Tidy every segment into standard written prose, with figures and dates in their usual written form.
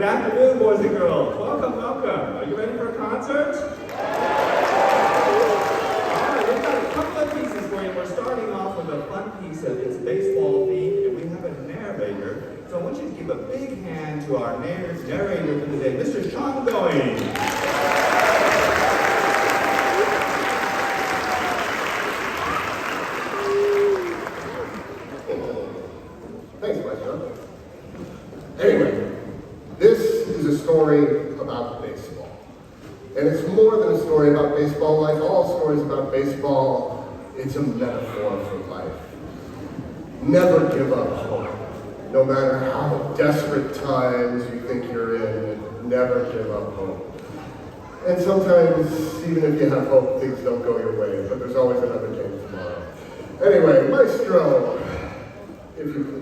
Good afternoon, boys and girls. Welcome, welcome. Are you ready for a concert? All right, we've got a couple of pieces for you. We're starting off with a fun piece of its baseball theme, and we have a narrator. So I want you to give a big hand to our narrator for the day, Mr. Sean Going. Thanks, Maestro. Anyway, this is a story about baseball. And it's more than a story about baseball. Like all stories about baseball, it's a metaphor for life. Never give up hope. No matter how desperate times you think you're in, never give up hope. And sometimes, even if you have hope, things don't go your way, but there's always another game tomorrow. Anyway, Maestro, if you please.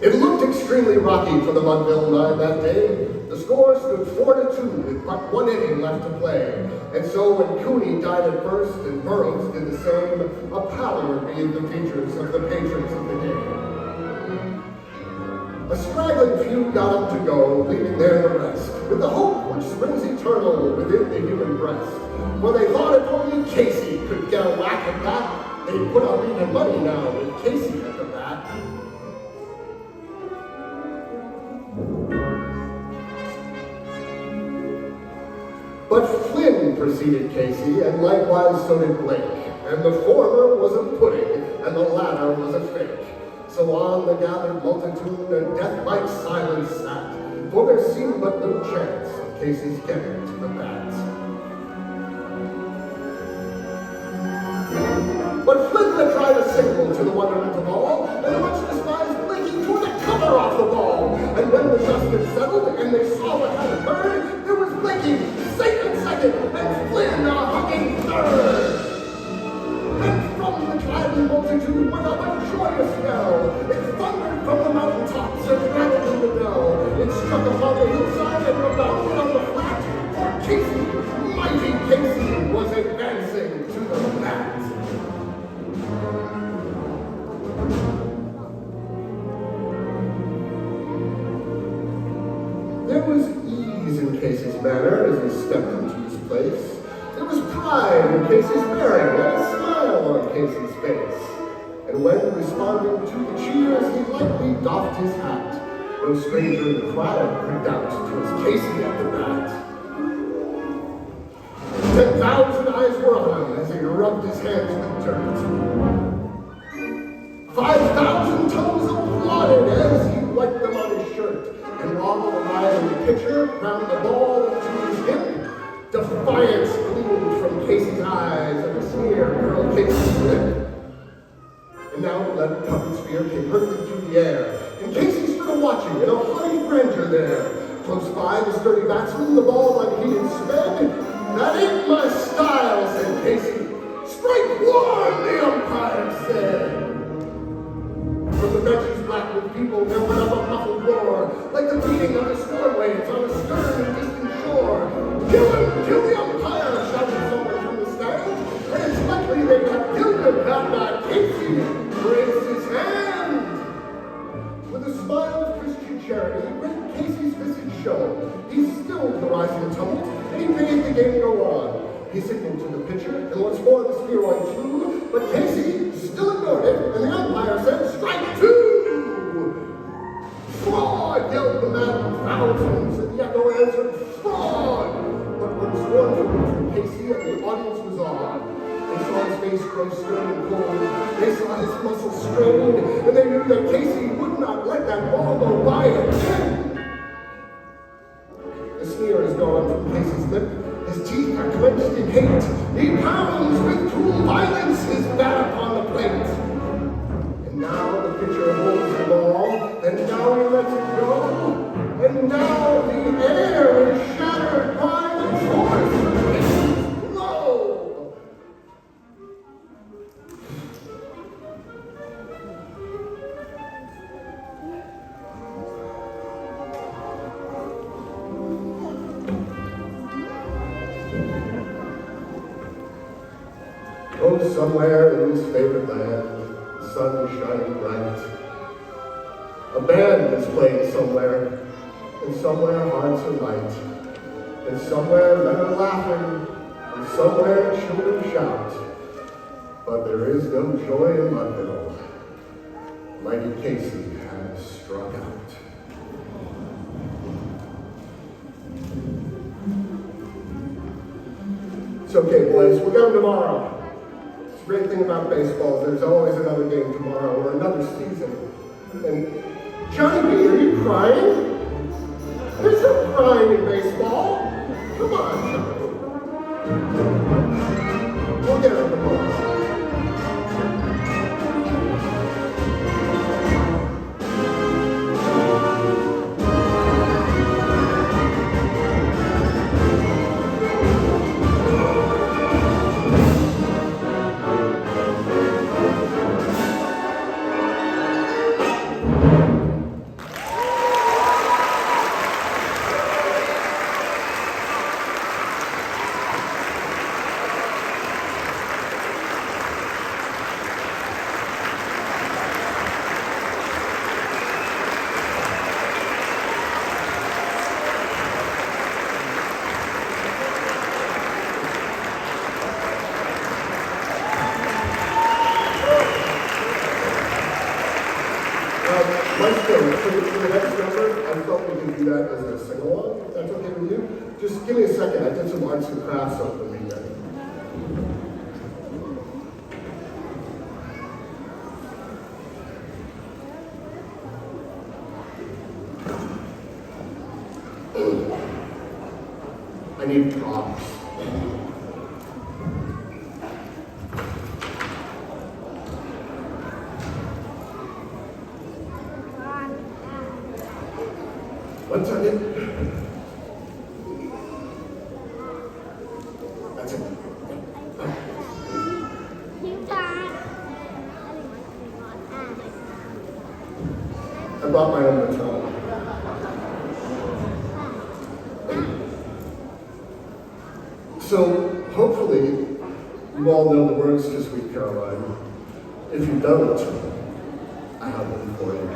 It looked extremely rocky for the Mudville Nine that day. The score stood 4-2 with but one inning left to play. And so when Cooney died at first and Burroughs did the same, a pallor made the features of the patrons of the game. A straggling few got up to go, leaving there the rest, with the hope which springs eternal within the human breast. For they thought if only Casey could get a whack at that, they'd put up even money now with Casey at the bat. But Flynn preceded Casey, and likewise so did Blake. And the former was a pudding, and the latter was a fake. So on the gathered multitude a death-like silence sat, for there seemed but no chance of Casey's getting to the bat. But Flynn had tried a signal to the wonderment of all, and the much despised Blakey tore the cover off the ball. And when the dust had settled, and they saw what had occurred, there was Blakey, safe in second, and Flynn a hugging third. And from the gladdened multitude went up a joyous yell. It thundered from the mountaintops and rattled in the bell. It struck upon the hillside and rebounded on the flat. For Casey, mighty Casey, was advancing to the bat. There was ease in Casey's manner as he stepped into his place. There was pride in Casey's bearing and a smile on Casey's face. And when responding to the cheers, he lightly doffed his hat. No stranger in the crowd could doubt 'twas Casey at the bat. 10,000 eyes were on him as he rubbed his hands with dirt. 5,000 tongues applauded as he wiped them on his shirt. And while the lively pitcher ground the ball into his hip, defiance gleamed from Casey's eyes and a sneer curled Casey's lip. And now the lead-covered sphere came hurtling through the air, and Casey stood watching in a haughty grandeur there. Close by the sturdy batsman, the ball unheeded sped. That ain't my style, said Casey. Strike one, the umpire said. From the benches black with people, there went up a muffled roar, like the beating of the storm waves on a stern and distant shore. Kill him! Kill the umpire! Shouted someone from the stands. And it's likely they have killed him, had not Casey raised his hand. With a smile of Christian charity, great Casey's visage shone. He stilled the rising tumult, and he bade the game go on. He signaled to the pitcher, and once more the spheroid flew, but Casey still ignored it, and the umpire said, strike two! Fraud! face grow stone cold. They saw his muscles strain, and they knew that Casey would not let that ball go by him. The sneer is gone from Casey's lip. His teeth are clenched in hate. He pounds with cruel violence his bat upon the plate. And now the pitcher holds the ball, and now he lets it go. And now the air is shattered by the force of Casey's blow. Oh, somewhere in his favorite land, the sun is shining bright. A band is playing somewhere, and somewhere hearts are light. And somewhere men are laughing, and somewhere children shout. But there is no joy in Mudville. Mighty Casey has struck out. It's okay, boys, we'll get them tomorrow. The great thing about baseball is there's always another game tomorrow or another season. And Johnny B, are you crying? There's no crying in baseball. Come on, Johnny. We'll get it tomorrow. For the next number, I thought we could do that as a sing-along, if that's okay with you. Just give me a second, I did some arts and crafts over the weekend. I need props. One second. That's it. I brought my own baton. So, hopefully, you all know the words to Sweet Caroline. If you don't, I have them for you.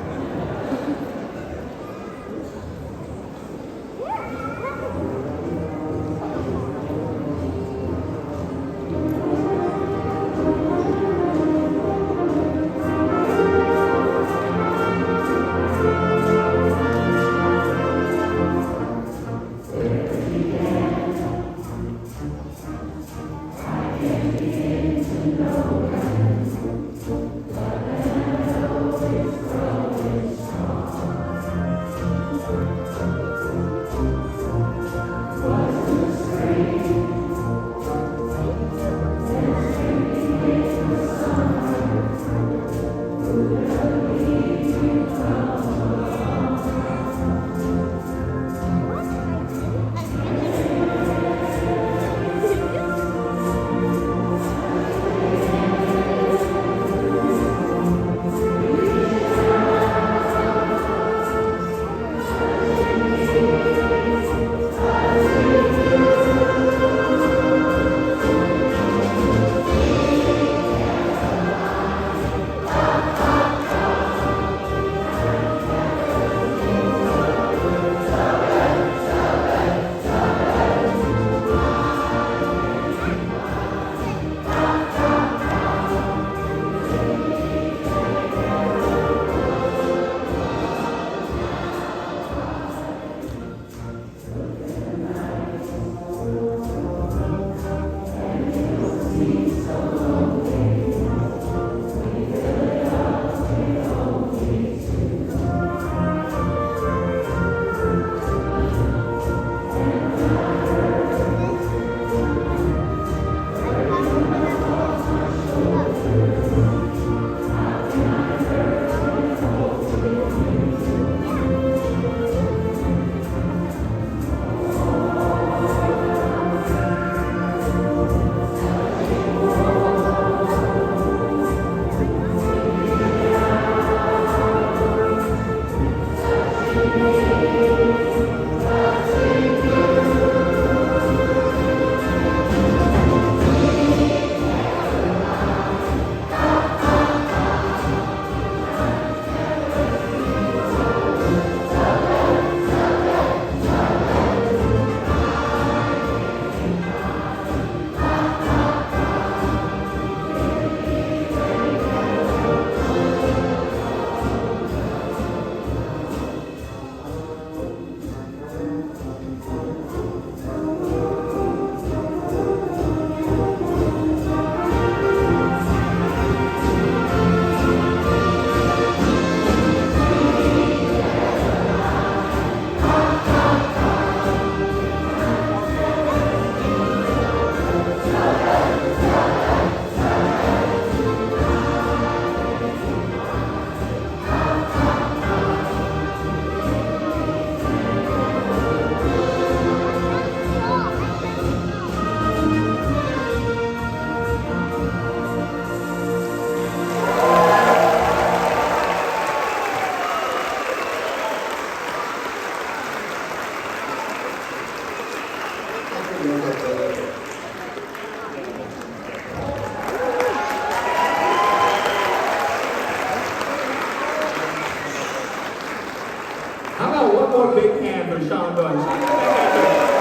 How about one more big hand for Sean Bunch?